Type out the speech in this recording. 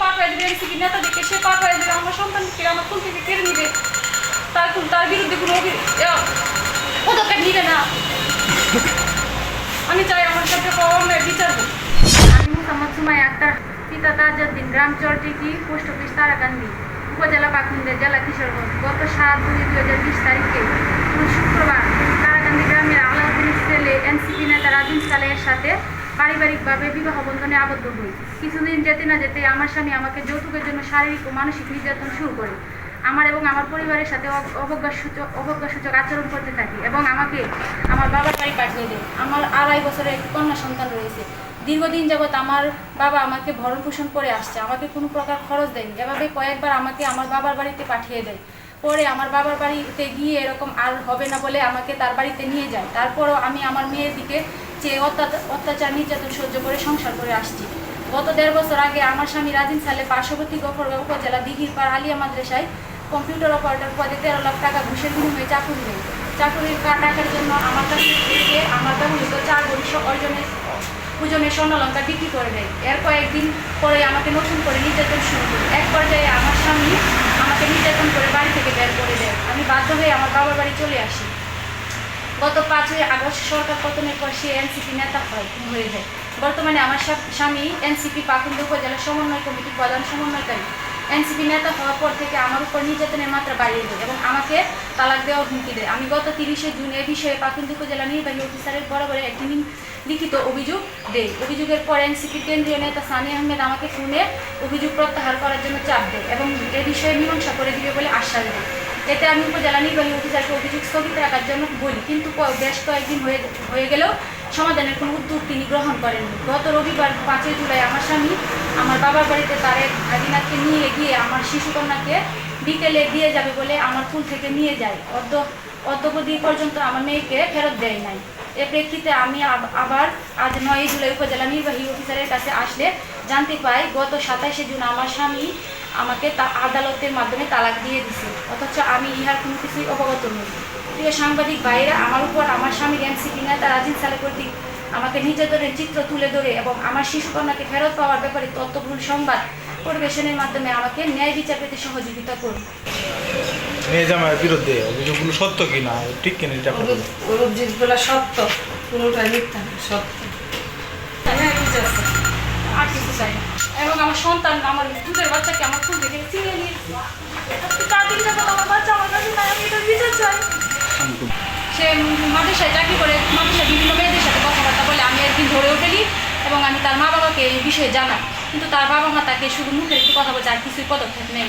পাঠায় দেবে, এনসিপি নেতাদেরকে সে পাঠায় দেবে, আমার সন্তানকে আমার কুল থেকে কেড়ে নিবে, তার বিরুদ্ধে কোনো পদক্ষেপ নিবে না। আমি চাই আমার সাথে অন্যায় বিচার হোক। আমি মোহাম্মদ সুমাইয়া আক্তার, পিতা তাজউদ্দিন, গ্রাম চরটিকি, পোস্ট অফিস তারাকান্দি, উপজেলা পাকুন্দিয়া, জেলা কিশোরগঞ্জ। গত 7/2/2020 তারিখে শুক্রবার তারাকান্দি গ্রামের আলাউদ্দিনের ছেলে এনসিপি নেতা রাজিন সালেহের সাথে পারিবারিকভাবে বিবাহ বন্ধনে আবদ্ধ হই। কিছুদিন যেতে না যেতে আমার স্বামী আমাকে যৌতুকের জন্য শারীরিক ও মানসিক নির্যাতন শুরু করে। আমার এবং আমার পরিবারের সাথে অবজ্ঞাসূচক আচরণ করতে থাকি এবং আমাকে আমার বাবার বাড়ি পাঠিয়ে দেয়। আমার 2.5 বছরের একটি কন্যা সন্তান রয়েছে। দীর্ঘদিন যাবৎ আমার বাবা আমাকে ভরণ পোষণ করে আসছে, আমাকে কোনো প্রকার খরচ দেয়নি। এভাবে কয়েকবার আমাকে আমার বাবার বাড়িতে পাঠিয়ে দেয়। পরে আমার বাবার বাড়িতে গিয়ে এরকম আর হবে না বলে আমাকে তার বাড়িতে নিয়ে যায়। তারপরও আমি আমার মেয়ের দিকে চেয়ে অত্যাচার নির্যাতন সহ্য করে সংসার করে আসছি। গত 1.5 বছর আগে আমার স্বামী রাজিন সালে পার্শ্ববর্তী গফরগাঁও উপজেলা দিঘিরপাড় আলিয়া মাদ্রাসায় কম্পিউটার অপারেটর পদে 13 লাখ টাকা ঘুষের বিনিময়ে চাকরি নেয়। চাকরির টাকার জন্য আমার কাছে থেকে আমার ব্যবহৃত 4 বর্ষ ওজনের স্বর্ণালঙ্কার বিক্রি করে দেয়। এর কয়েকদিন পরে আমাকে নতুন করে নির্যাতন শুরু করে। এক পর্যায়ে আমার স্বামী আমাকে নির্যাতন করে বাড়ি থেকে বের করে দেয়। আমি বাধ্য হয়ে আমার বাবার বাড়ি চলে আসি। গত 5 আগস্ট সরকার পতনের পর সে এনসিপি নেতা হয়ে যায়। বর্তমানে আমার স্বামী এনসিপি পাকুন্দিয়া উপজেলা সমন্বয় কমিটির প্রধান সমন্বয়কারী। এনসিপি নেতা হওয়ার পর থেকে আমার উপর নির্যাতনের মাত্রা বাড়িয়ে দেয় এবং আমাকে তালাক দেওয়ার হুমকি দেয়। আমি গত 30 জুন এ বিষয়ে পাকুন্দিয়া উপজেলা নির্বাহী অফিসারের বরাবরে একটি লিখিত অভিযোগ দেয়। অভিযোগের পর এনসিপি কেন্দ্রীয় নেতা সানি আহমেদ আমাকে ফোনে অভিযোগ প্রত্যাহার করার জন্য চাপ দেয় এবং এ বিষয়ে মীমাংসা করে দিবে বলে আশ্বাস দেয়। এতে আমি উপজেলা নির্বাহী অফিসারকে অভিযোগ স্থগিত রাখার জন্য বলি, কিন্তু বেশ কয়েকদিন হয়ে গেলেও সমাধানের কোনো উদ্যোগ তিনি গ্রহণ করেননি। গত রবিবার 5 জুলাই আমার স্বামী আমার বাবার বাড়িতে তার এক ভাগিনাকে নিয়ে গিয়ে আমার শিশুকন্যাকে বিকেলে দিয়ে যাবে বলে আমার ফুল থেকে নিয়ে যায়। অদ্যাবধি পর্যন্ত আমার মেয়েকে ফেরত দেয় নাই। এ প্রেক্ষিতে আমি আবার আজ 9 জুলাই উপজেলা নির্বাহী অফিসারের কাছে আসলে জানতে পাই গত 27 জুন আমার স্বামী আমাকে আদালতের মাধ্যমে তালাক দিয়ে দিছে, অথচ আমি ইহার কোনো কিছুই অবগত নই। প্রিয় সাংবাদিক ভাইরা, আমার উপর আমার স্বামীর এনসিপি নেতা রাজিন সালে কর্তৃক আমাকে নির্যাতনের চিত্র তুলে ধরে এবং আমার শিশুকন্যাকে ফেরত পাওয়ার ব্যাপারে তথ্যবহুল সংবাদ পরিবেশনের মাধ্যমে আমাকে ন্যায় বিচার পেতে সহযোগিতা করুন। মেয়ে জামাইয়ের বিরুদ্ধে অভিযোগগুলো সত্য কি না, ঠিক কিনা এটা অভিযোগগুলো সত্য, পুরোটাই মিথ্যা, সত্য। আর কিছু চাই না। এবং আমার সন্তান, আমার দুধের বাচ্চাকে আমার ফুল দেখে চিনে নিয়ে আমার বাচ্চা আমার কাছে নাই, আমি এটা বিচার চাই। সে মাদ্রাসায় চাকরি করে, মাদ্রাসায় বিভিন্ন মেয়েদের সাথে কথাবার্তা বলে। আমি একদিন ধরেও ফেলি এবং আমি তার মা বাবাকে এই বিষয়ে জানাই, কিন্তু তার বাবা মা তাকে শুধু মুখের একটু কথা বলছে, আর কিছুই পদক্ষেপ নেই।